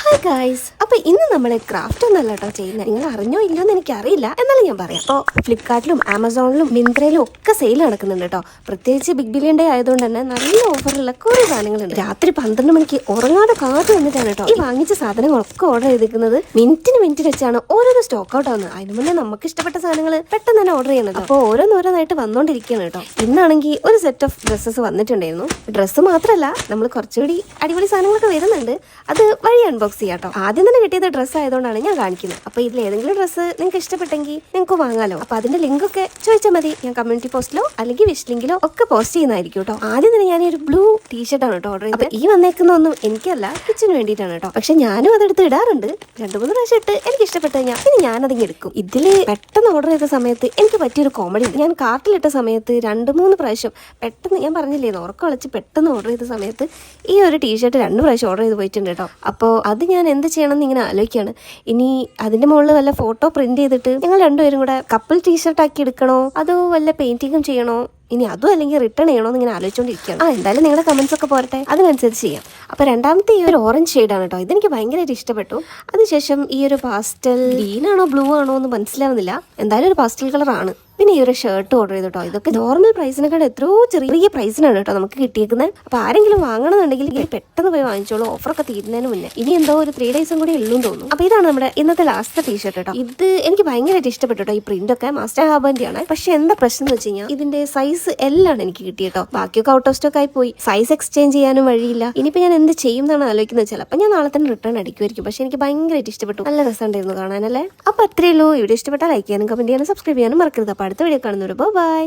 Hi guys, അപ്പൊ ഇന്ന് നമ്മൾ ക്രാഫ്റ്റ് ഒന്നല്ല കേട്ടോ ചെയ്യുന്നത്. നിങ്ങൾ അറിഞ്ഞോ ഇല്ലയോ എന്ന് എനിക്കറിയില്ല, എന്നാലും ഞാൻ പറയാം. അപ്പോൾ ഫ്ലിപ്കാർട്ടിലും ആമസോണിലും മിന്ത്രയിലും ഒക്കെ സെയിൽ നടക്കുന്നുണ്ട് കേട്ടോ. പ്രത്യേകിച്ച് ബിഗ് ബില്യൺ ഡേ ആയതുകൊണ്ട് തന്നെ നല്ല ഓഫറുള്ള കുറെ സാധനങ്ങളുണ്ട്. രാത്രി 12 മണിക്ക് ഉറങ്ങാതെ കാത്തു വന്നിട്ടാണ് കേട്ടോ ഈ വാങ്ങിച്ച സാധനങ്ങളൊക്കെ ഓർഡർ ചെയ്തിരിക്കുന്നത്. മിനിറ്റ് വെച്ചാണ് ഓരോരോ സ്റ്റോക്ക് ഔട്ട് ആവുന്നത്. അതിന് മുന്നേ നമുക്ക് ഇഷ്ടപ്പെട്ട സാധനങ്ങൾ പെട്ടെന്ന് തന്നെ ഓർഡർ ചെയ്യുന്നത്. അപ്പോൾ ഓരോന്നോരോന്നായിട്ട് വന്നോണ്ടിരിക്കുകയാണ് കേട്ടോ. ഇന്നാണെങ്കിൽ ഒരു സെറ്റ് ഓഫ് ഡ്രസ്സസ് വന്നിട്ടുണ്ടായിരുന്നു. ഡ്രസ്സ് മാത്രമല്ല, നമ്മൾ കുറച്ചുകൂടി അടിപൊളി സാധനങ്ങളൊക്കെ വരുന്നുണ്ട്. അത് വഴി അൺബോക്സ് ചെയ്യാം കേട്ടോ. ആദ്യം തന്നെ കിട്ടിയത് ഡ്രസ്സ് ആയതുകൊണ്ടാണ് ഞാൻ കാണിക്കുന്നത്. അപ്പോൾ ഇതിൽ ഏതെങ്കിലും ഡ്രസ്സ് നിങ്ങൾക്ക് ഇഷ്ടപ്പെട്ടെങ്കിൽ നിങ്ങൾക്ക് വാങ്ങാലോ. അപ്പോൾ അതിന്റെ ലിങ്ക് ഒക്കെ ചോദിച്ചാൽ മതി. ഞാൻ കമ്മ്യൂണിറ്റി പോസ്റ്റിലോ അല്ലെങ്കിൽ വിഷ് ലിങ്കിലോ ഒക്കെ പോസ്റ്റ് ചെയ്യുന്നതായിരിക്കും കേട്ടോ. ആദ്യം തന്നെ ഞാൻ ഒരു ബ്ലൂ ടീഷർട്ടാണ് കേട്ടോ ഓർഡർ ചെയ്തത്. ഈ വന്നേക്കുന്നൊന്നും എനിക്കല്ല, കിച്ചന് വേണ്ടിയിട്ടാണ് കേട്ടോ. പക്ഷെ ഞാനും അതെടുത്ത് ഇടാറുണ്ട്. 2-3 പ്രാവശ്യം ഇട്ട് എനിക്ക് ഇഷ്ടപ്പെട്ട് കഴിഞ്ഞാൽ പിന്നെ ഞാനതിങ്ങ് എടുക്കും. ഇതില് പെട്ടെന്ന് ഓർഡർ ചെയ്ത സമയത്ത് എനിക്ക് പറ്റിയൊരു കോമഡി ഉണ്ട്. ഞാൻ കാർട്ടിലിട്ട സമയത്ത് 2-3 പ്രാവശ്യം പെട്ടെന്ന്, ഞാൻ പറഞ്ഞില്ലേ ഉറക്കം കളിച്ച് പെട്ടെന്ന് ഓർഡർ ചെയ്ത സമയത്ത് ഈ ഒരു ടീഷർട്ട് 2 പ്രാവശ്യം ഓർഡർ ചെയ്ത് പോയിട്ടുണ്ട് കേട്ടോ. അപ്പോൾ അത് ഞാൻ എന്ത് ചെയ്യണമെന്ന് ഇങ്ങനെ ആലോചിക്കുകയാണ്. ഇനി അതിന്റെ മുകളിൽ വല്ല ഫോട്ടോ പ്രിന്റ് ചെയ്തിട്ട് ഞങ്ങൾ രണ്ടുപേരും കൂടെ കപ്പിൾ ടീഷർട്ട് ആക്കി എടുക്കണോ അതോ വല്ല പെയിന്റിങ്ങും ചെയ്യണോ, ഇനി അതും അല്ലെങ്കിൽ റിട്ടേൺ ചെയ്യണോന്ന് ഇങ്ങനെ ആലോചിച്ചുകൊണ്ടിരിക്കുകയാണ്. എന്തായാലും നിങ്ങളുടെ കമന്റ്സ് ഒക്കെ പോരട്ടെ, അതിനനുസരിച്ച് ചെയ്യാം. അപ്പൊ രണ്ടാമത്തെ ഈ ഒരു ഓറഞ്ച് ഷെയ്ഡാണ് കേട്ടോ. ഇതെനിക്ക് ഭയങ്കരമായിട്ട് ഇഷ്ടപ്പെട്ടു. അതിനുശേഷം ഈ ഒരു പാസ്റ്റൽ ഗ്രീൻ ആണോ ബ്ലൂ ആണോ എന്ന് മനസ്സിലാവുന്നില്ല, എന്തായാലും ഒരു പാസ്റ്റൽ കളർ ആണ്. പിന്നെ ഈ ഒരു ഷർട്ട് ഓർഡർ ചെയ്തു കേട്ടോ. ഇതൊക്കെ നോർമൽ പ്രൈസിനെക്കാൾ എത്രയോ ചെറിയ പ്രൈസിനാണ് കേട്ടോ നമുക്ക് കിട്ടിയേക്കുന്നത്. അപ്പൊ ആരെങ്കിലും വാങ്ങണമെന്നുണ്ടെങ്കിൽ പെട്ടെന്ന് പോയി വാങ്ങിച്ചോളൂ, ഓഫറൊക്കെ തീരുന്നതിന് മുന്നേ. ഇനി എന്തോ ഒരു 3 ഡേയ്സും കൂടി ഉള്ളൂ തോന്നുന്നു. അപ്പൊ ഇതാണ് നമ്മുടെ ഇന്നത്തെ ലാസ്റ്റ് ടീഷർട്ട് കേട്ടോ. ഇത് എനിക്ക് ഭയങ്കരമായിട്ട് ഇഷ്ടപ്പെട്ടു കേട്ടോ. ഈ പ്രിന്റ് ഒക്കെ മാസ്റ്റർ ഹാബന്റെ ആണ്. പക്ഷെ എന്താ പ്രശ്നം എന്ന് വെച്ച് കഴിഞ്ഞാൽ ഇതിന്റെ സൈസ് എല്ലാം എനിക്ക് കിട്ടി കേട്ടോ. ബാക്കിയൊക്കെ ഔട്ട് ഓഫ് സ്റ്റോക്ക് ആയി പോയി. സൈസ് എക്സ്ചേഞ്ച് ചെയ്യാനും വഴിയില്ല. ഇനിയിപ്പോ ഞാൻ എന്ത് ചെയ്യും എന്നാണ് ആലോചിക്കുന്നത്. ചിലപ്പോൾ ഞാൻ നാളെ തന്നെ റിട്ടേൺ അടിക്കുമായിരിക്കും. പക്ഷെ എനിക്ക് ഭയങ്കരമായിട്ട് ഇഷ്ടപ്പെട്ടു. നല്ല രസമുണ്ടായിരുന്നു കാണാനല്ലേ. അപ്പൊ അത്രയേ ഉള്ളൂ. വീഡിയോ ഇഷ്ടപ്പെട്ടാൽ ലൈക്ക് ചെയ്യാനും കമന്റ് ചെയ്യാനും സബ്സ്ക്രൈബ് ചെയ്യാനും മറക്കരുത്. അപ്പൊ അടുത്ത വീഡിയോ കാണുന്നവരും ബൈ.